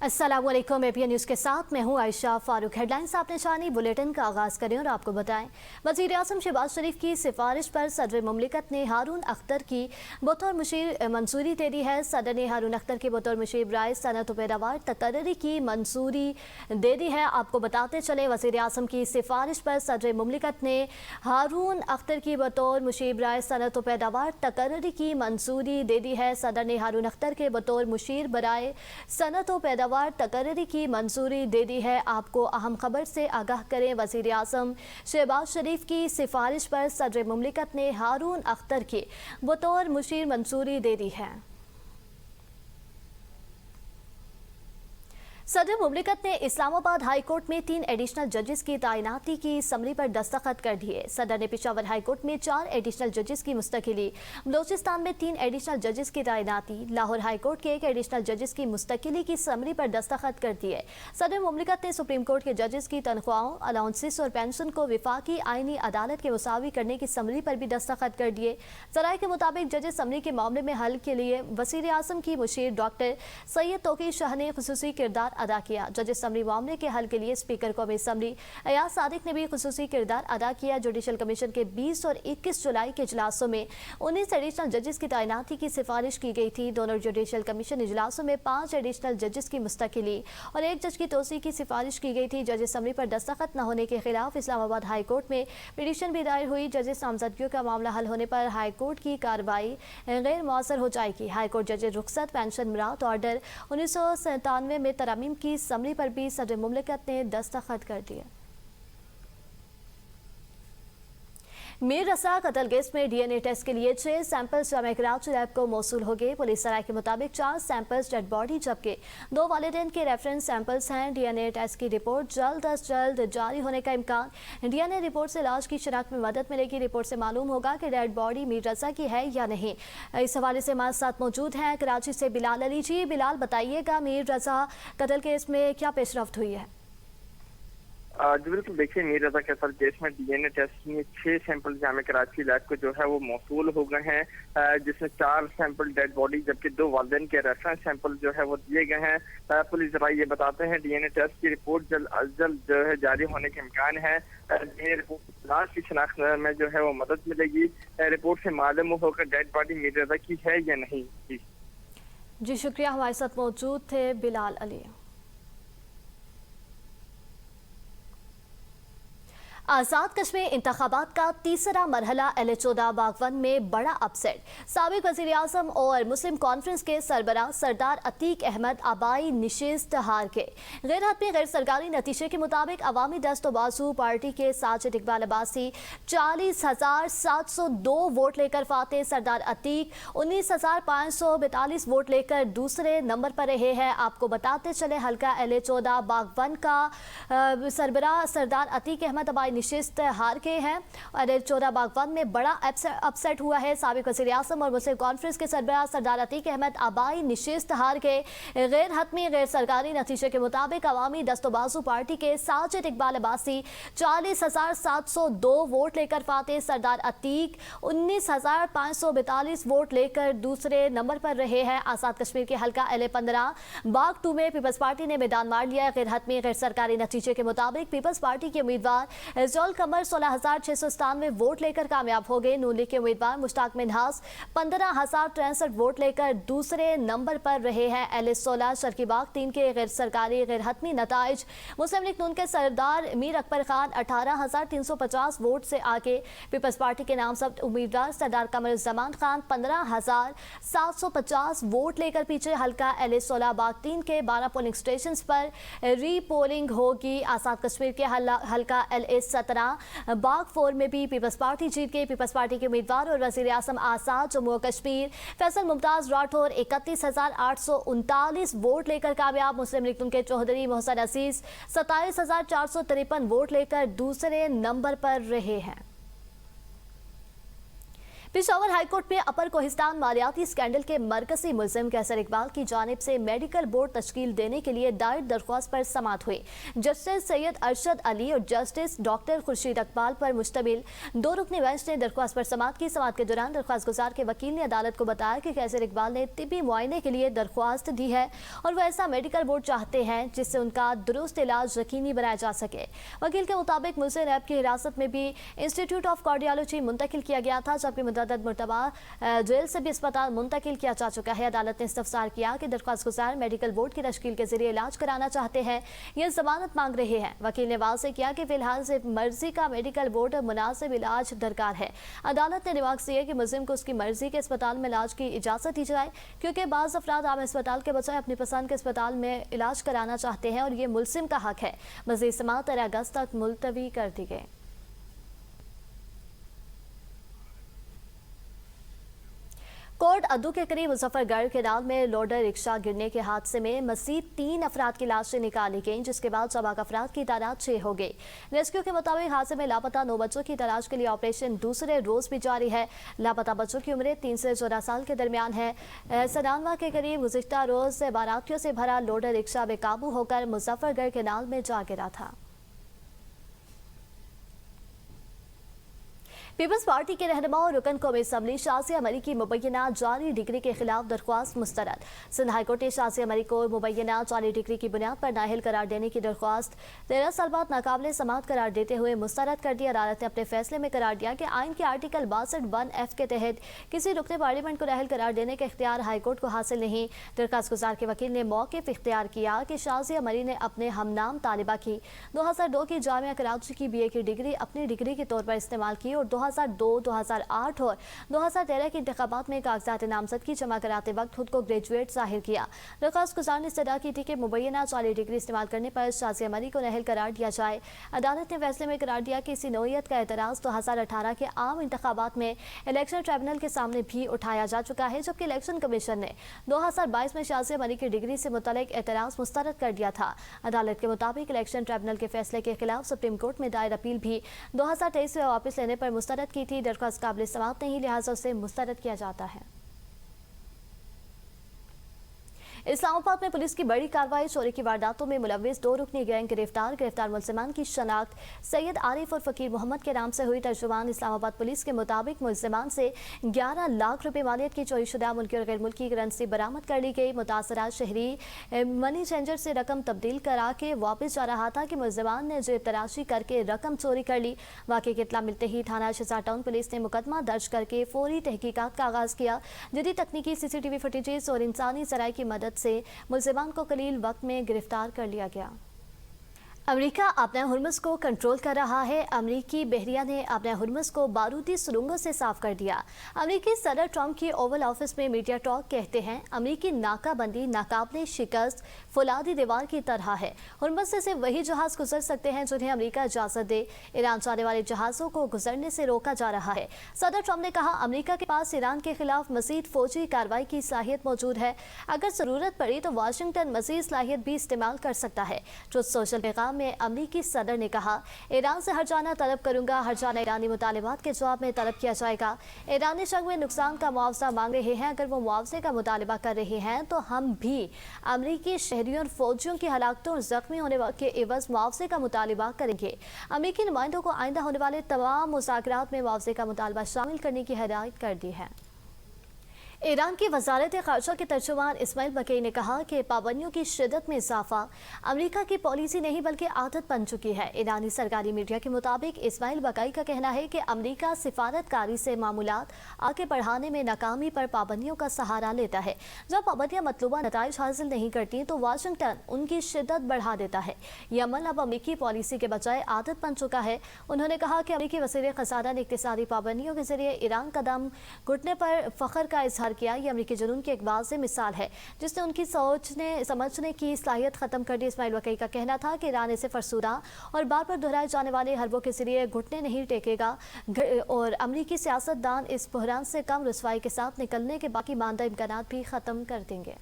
अस्सलाम वालेकुम। APN news के साथ मैं हूं आयशा फारूक। हेडलाइंस आपने जानी, बुलेटिन का आगाज़ करें और आपको बताएं। वज़ीर आज़म शहबाज शरीफ की सिफारिश पर सदर मुमलिकत ने हारून अख्तर की बतौर मुशीर मंजूरी दे दी है। सदर ने हारून अख्तर के बतौर मुशीर बराए सनअत व पैदावार तकर्री की मंजूरी दे दी है। आपको बताते चले, वज़ीर आज़म की सिफारिश पर सदर मुमलिकत ने हारून अख्तर की बतौर मुशीर बराए सनअत व पैदावार तकर्री की मंजूरी दे दी है। सदर ने हारून अख्तर के बतौर मुशीर बराए सनअत व पैदावार तकर्री की मंजूरी दे दी है। आपको अहम खबर से आगाह करें, वज़ीर आज़म शहबाज शरीफ की सिफारिश पर सदर मुमलिकत ने हारून अख्तर की बतौर मुशीर मंजूरी दे दी है। सदर मुमलिकत ने इस्लामाबाद हाई कोर्ट में 3 एडिशनल जजेस की तैनाती की समरी पर दस्तखत कर दिए। सदर ने पेशावर हाई कोर्ट में 4 एडिशनल जजेस की मुस्तकिली, बलोचिस्तान में 3 एडिशनल जजेस की तैनाती, लाहौर हाई कोर्ट के 1 एडिशनल जजेस की मुस्तकिली की समरी पर दस्तखत कर दिए। सदर मुमलिकत ने सुप्रीम कोर्ट के जजेस की तनख्वाहों, अलाउंसेस और पेंशन को विफाकी आईनी अदालत के मुसावी करने की समरी पर भी दस्तखत कर दिए। ज़राए के मुताबिक जजेस समरी के मामले में हल के लिए वज़ीर आज़म की मुशीर डॉक्टर सैयद तौकीर शाह ने खुसूसी किरदार अदा किया। जजेस समरी मामले के हल के लिए स्पीकर कौमी असम्बली अयाज सादिक ने भी खुसूसी किरदार अदा किया। जुडिशल कमीशन के 20 और 21 जुलाई के इजलासों में 19 एडिशनल जजेस की तैनाती की सिफारिश की गई थी। दोनों जुडिशल कमीशन इजलासों में 5 एडिशनल जजेस की मुस्तकिली और 1 जज की तोसी की सिफारिश की गई थी। जजेस समरी पर दस्तखत न होने के खिलाफ इस्लामाबाद हाई कोर्ट में पिटीशन भी दायर हुई। जजेस नामजदगियों का मामला हल होने पर हाई कोर्ट की कार्रवाई गैर मौसर हो जाएगी। हाई कोर्ट जजेस रुखसत पेंशन मरात ऑर्डर 1997 में तरमीम की समरी पर भी सदर मुमलिकत ने दस्तखत कर दिए। मीर रसा कत्ल केस में डीएनए टेस्ट के लिए 6 सैंपल्स जामिया कराची लैब को मौसूल हो गए। पुलिस सराय के मुताबिक 4 सैंपल्स डेड बॉडी जबकि 2 वालिदैन के रेफरेंस सैंपल्स हैं। डीएनए टेस्ट की रिपोर्ट जल्द अज जल्द जारी होने का इम्कान। डीएनए रिपोर्ट से लाश की शिनाख्त में मदद मिलेगी। रिपोर्ट से मालूम होगा कि डेड बॉडी मीर रसा की है या नहीं। इस हवाले से हमारे साथ मौजूद हैं कराची से बिलाल अली जी। बिलाल, बताइएगा मीर रसा कत्ल केस में क्या पेशरफ्त हुई है? जी बिल्कुल, देखिए मीर रजा के कत्ल केस में डीएनए टेस्ट में 6 सैंपल जामिया कराची लैब को जो है वो मौसूल हो गए हैं, जिसमें 4 सैंपल डेड बॉडी जबकि 2 वालिदैन के रेफरेंस सैंपल जो है वो दिए गए हैं। पुलिस जराये ये बताते हैं डीएनए टेस्ट की रिपोर्ट जल्द अज जल्द जो है जारी होने के इम्कान है। डीएनए रिपोर्ट लाश की शिनाख्त में जो है वो मदद मिलेगी। रिपोर्ट से मालूम होगा डेड बॉडी मीर रजा की है या नहीं। जी शुक्रिया, हमारे साथ मौजूद थे बिलाल अली। आज़ाद कश्मीर इंतखाबात का तीसरा मरहला LA-14 बागवन में बड़ा अपसेट। साबिक वज़ीर आज़म और मुस्लिम कॉन्फ्रेंस के सरबराह सरदार अतीक अहमद आबाई निशिस्त हार के। गैर हतमी गैर सरकारी नतीजे के मुताबिक अवामी दस्त बाजू पार्टी के साजिद इकबाल अब्बासी 40,702 वोट लेकर फाते। सरदार अतीक 19,542 वोट लेकर दूसरे नंबर पर रहे हैं। आपको बताते चले, हल्का LA-14 बागवन का सरबराह सरदार अतीक अहमद आबाई निशिस्त हार के हैं। LA-14 बागवन में बड़ा अपसेट हुआ है। साबिक वज़ीर आज़म और मुस्लिम कॉन्फ्रेंस के सरबराह सरदार अतीक अहमद आबाई निशिस्त हार के। गैर हतमी गैर सरकारी नतीजे के मुताबिक अवामी दस्तोबाजू पार्टी के साजिद इकबाल अब्बासी 40,702 वोट लेकर फाते। सरदार अतीक 19,542 वोट लेकर दूसरे नंबर पर रहे हैं। आज़ाद कश्मीर के हल्का LA-15 बाग 2 में पीपल्स पार्टी ने मैदान मार लिया। गैर हतमी गैर सरकारी नतीजे के मुताबिक पीपल्स पार्टी के उम्मीदवार इज़ोल कमर 16,697 वोट लेकर कामयाब हो गए। नून लीग के उम्मीदवार मुश्ताक मिन्हास 15,063 वोट लेकर दूसरे नंबर पर रहे हैं। LA-16 शर्की बाग 3 के गैर सरकारी गैर हतमी नताइज। मुस्लिम लीग नून के सरदार मीर अकबर खान 18,350 वोट से आगे। पीपल्स पार्टी के नामजद उम्मीदवार सरदार कमर जमान खान 15,750 वोट लेकर पीछे। हल्का LA-16 बाग 3 के 12 पोलिंग स्टेशन पर री पोलिंग होगी। आज़ाद कश्मीर के हल्का LA-17 बाग 4 में भी पीपल्स पार्टी जीत गई। पीपल्स पार्टी के उम्मीदवार और वज़ीर आज़म आज़ाद जम्मू और कश्मीर फैसल मुमताज़ राठौर 31,839 वोट लेकर कामयाब। मुस्लिम लीग के चौधरी मोहसिन अजीज 27,453 वोट लेकर दूसरे नंबर पर रहे हैं। पेशावर हाईकोर्ट में अपर कोहिस्तान मालियाती स्कैंडल के मरकजी मुलजिम कैसर इकबाल की जानिब से मेडिकल बोर्ड तश्कील देने के लिए दायर दरख्वास्त पर समाअत हुई। जस्टिस सैयद अरशद अली और जस्टिस डॉक्टर खुर्शीद इकबाल पर मुश्तमिल 2 रुकनी बेंच ने दरख्वास्त पर समाअत की। समाअत के दौरान दरख्वास्त गुजार के वकील ने अदालत को बताया कि कैसर इकबाल ने तिब्बी मुआयने के लिए दरख्वास्त दी है और वह ऐसा मेडिकल बोर्ड चाहते हैं जिससे उनका दुरुस्त इलाज यकीनी बनाया जा सके। वकील के मुताबिक मुलजिम रैब की हिरासत में भी इंस्टीट्यूट ऑफ कार्डियोलॉजी मुंतकिल किया गया था, जबकि मुर्तबा जेल से भी अस्पताल मुंतकिल किया जा चुका है। अदालत ने इस्तफसार किया कि दरख्वास्त गुजार मेडिकल बोर्ड की तश्कील के जरिए इलाज कराना चाहते हैं, ये जमानत मांग रहे हैं। वकील ने वाज़ेह किया कि फिलहाल सिर्फ मर्जी का मेडिकल बोर्ड मुनासिब इलाज दरकार है। अदालत ने रिमार्क्स दिए कि मुलजिम को उसकी मर्जी के अस्पताल में इलाज की इजाजत दी जाए, क्योंकि बाज़ अफराद आम अस्पताल के बजाय अपनी पसंद के अस्पताल में इलाज कराना चाहते हैं और ये मुलजिम का हक है। मज़ीद समाअत 13 अगस्त तक मुलतवी कर दी गई। कोट अद्दू के करीब मुजफ्फरगढ़ केनाल में लोडर रिक्शा गिरने के हादसे में मज़ीद 3 अफराद की लाशें निकाली गईं, जिसके बाद शबाक अफराद की तादाद 6 हो गई। रेस्क्यू के मुताबिक हादसे में लापता 9 बच्चों की तलाश के लिए ऑपरेशन दूसरे रोज भी जारी है। लापता बच्चों की उम्रें 3 से 14 साल के दरमियान है। सनानवा के करीब गुज़िश्ता रोज बारातियों से भरा लोडर रिक्शा बेकाबू होकर मुजफ्फरगढ़ केनाल में जा गिरा था। पीपल्स पार्टी के रहनुमा और रुकन कौमी असम्बली शाज़िया मरी की मुबैना जाली डिग्री के खिलाफ दरख्वास्त मुस्तरद। सिंध हाईकोर्ट ने शाज़िया मरी को मुबैना जाली डिग्री की बुनियाद पर नाअहल करार देने की दरख्वास्त 13 साल बाद नाकाबिले समाअत करार देते हुए मुस्तरद कर दी। अदालत ने अपने फैसले में करार दिया कि आइन के आर्टिकल 62(1)(f) के तहत किसी रुकने पार्लियामेंट को नाअहल करार देने का इख्तियार हाईकोर्ट को हासिल नहीं। दरख्वास्त गुजार के वकील ने मौक़िफ़ इख्तियार किया कि शाज़िया मरी ने अपने हमनाम तालिबा की 2002 की जामिया कराची की BA की डिग्री अपनी डिग्री के तौर पर इस्तेमाल की और 2002, 2008 और 2013 के इंतखाबात में कागजात नामजदगी जमा कराते वक्त खुद को ग्रेजुएट जाहिर किया। दरख्वास्त गुजार ने इस्तदा की थी कि मुबैना जाली डिग्री इस्तेमाल करने पर शाज़िया मरी को नाअहल करार दिया जाए। अदालत ने फैसले में करार दिया कि इसी नौइयत का एतराज़ 2018 के आम इंतखाबात में इलेक्शन ट्रिब्यूनल के सामने भी उठाया जा चुका है, जबकि इलेक्शन कमीशन ने 2022 में शाज़िया मरी की डिग्री से मुतल्लिक एतराज़ मुस्तरद कर दिया था। अदालत के मुताबिक इलेक्शन ट्रिब्यूनल के फैसले के खिलाफ सुप्रीम कोर्ट में दायर अपील भी 2023 में वापस लेने पर मुस्तरद की थी। दरख्वास्त काबिल समाअत नहीं, लिहाजा उसे मुस्तरद किया जाता है। इस्लामाबाद में पुलिस की बड़ी कार्रवाई। चोरी की वारदातों में मुलव्विस 2 रुकनी गैंग गिरफ्तार मुलजिमान की शनाख्त सैयद आरिफ और फकीर मोहम्मद के नाम से हुई। तर्जुमान इस्लामाबाद पुलिस के मुताबिक मुलजिमान से 11 लाख रुपए मालियत की चोरी शुदा मुल्की और गैर मुल्की करेंसी बरामद कर ली गई। मुतासरा शहरी मनी चेंजर से रकम तब्दील करा के वापस जा रहा था कि मुलजिमान ने जेब तराशी करके रकम चोरी कर ली। वाक़े की इत्तला मिलते ही थाना शिजार टाउन पुलिस ने मुकदमा दर्ज करके फौरी तहकीकात का आगाज किया। जदीद तकनीकी CCTV फुटेजेस और इंसानी ज़राए की मदद से मुलजिमान को कलील वक्त में गिरफ्तार कर लिया गया। अमेरिका अपने हुर्मुज़ को कंट्रोल कर रहा है। अमेरिकी बहरिया ने अपने हुर्मुज़ को बारूदी सुरंगों से साफ कर दिया। अमेरिकी सदर ट्रंप की ओवल ऑफिस में मीडिया टॉक कहते हैं, अमेरिकी नाकाबंदी नाकाबिले शिकस्त फौलादी दीवार की तरह है। हुर्मुज़ से सिर्फ वही जहाज गुजर सकते हैं जिन्हें अमेरिका इजाज़त दे। ईरान जाने वाले जहाज़ों को गुजरने से रोका जा रहा है। सदर ट्रंप ने कहा, अमेरिका के पास ईरान के खिलाफ मज़ीद फौजी कार्रवाई की सलाहियत मौजूद है। अगर ज़रूरत पड़ी तो वाशिंगटन मज़ीद सलाहियत भी इस्तेमाल कर सकता है। ट्रुथ सोशल पैगाम में अमेरिकी सदर ने कहा, ईरान से हर जाना तलब करूंगा, हर जाना ईरानी मुतालिबात के जवाब में तलब किया जाएगा। ईरानी जंग में नुकसान का मुआवजा मांग रहे हैं, अगर वो मुआवजे का मुतालिबा कर रहे हैं तो हम भी अमेरिकी शहरियों और फौजियों की हलाकतों और जख्मी होने के एवज मुआवजे का मुतालिबा करेंगे। अमेरिकी नुमाइंदों को आइंदा होने वाले तमाम मुज़ाकरात में मुआवजे का मुतालबा शामिल करने की हिदायत कर दी है। ईरान की वज़ारत ख़ारजा के तर्जुमान इस्माइल बकई ने कहा कि पाबंदियों की शिद्दत में इजाफा अमेरिका की पॉलिसी नहीं बल्कि आदत बन चुकी है। ईरानी सरकारी मीडिया के मुताबिक इस्माइल बकई का कहना है कि अमेरिका सिफारतकारी से मामूलात आगे बढ़ाने में नाकामी पर पाबंदियों का सहारा लेता है। जब पाबंदियाँ मतलूबा नताइज हासिल नहीं करती तो वाशिंगटन उनकी शिद्दत बढ़ा देता है। ये अमल अब अमेरिकी पॉलिसी के बजाय आदत बन चुका है। उन्होंने कहा कि अमेरिकी वज़ीर ख़ज़ाना ने इक़्तिसादी पाबंदियों के जरिए ईरान कदम घुटने पर फ़ख्र का इजहार किया। ये अमेरिकी जुनून की एक वाज़ेह मिसाल है जिसने उनकी सोचने समझने की सलाहियत खत्म कर दी। इस्माइल बकई का कहना था कि ईरान इसे फरसूदा और बार बार दोहराए जाने वाले हरबों के जरिए घुटने नहीं टेकेगा और अमेरिकी सियासतदान इस बहरान से कम रुसवाई के साथ निकलने के बाकी मानदा इम्कानात भी खत्म कर देंगे।